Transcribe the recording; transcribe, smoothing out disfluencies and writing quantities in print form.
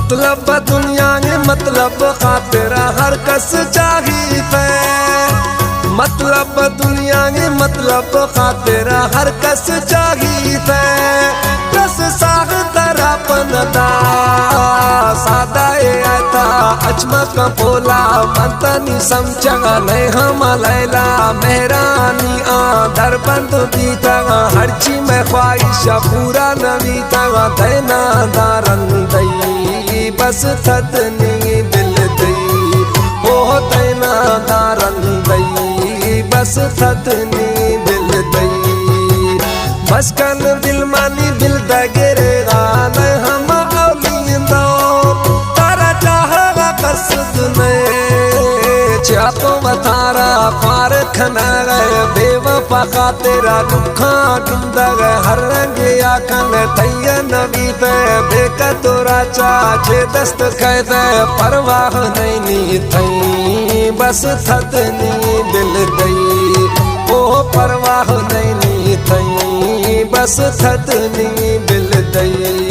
मतलब दुनिया में मतलब खातिर हर कस चाहिए थे। मतलब दुनिया में मतलब खातिर हर कस चाहिए थे। कस साग तरह पनदा सादा था अचमक बोला मंतनी समझा नहीं हम लैला मेहरानी दर बंद बीता हरची में ख्वाहिश पूरा नवी तगा देना दारन दई बस थतनी दिल दई ओ देना दारन दई बस थतनी दिल दई बस कल दिल मानी दिल दगरे गान हम औलिंदो तारा चाहगा कसद में चाको बतारा पार खना गए बेवफा का तेरा दुखा ढूंढ गए हर रंग आखन तैया नबी ते बेका तोरा चाचे दस्त कहते परवाह नहीं नी थई बस थतनी दिल दई ओ परवाह नहीं नी थई बस थतनी दिल दई।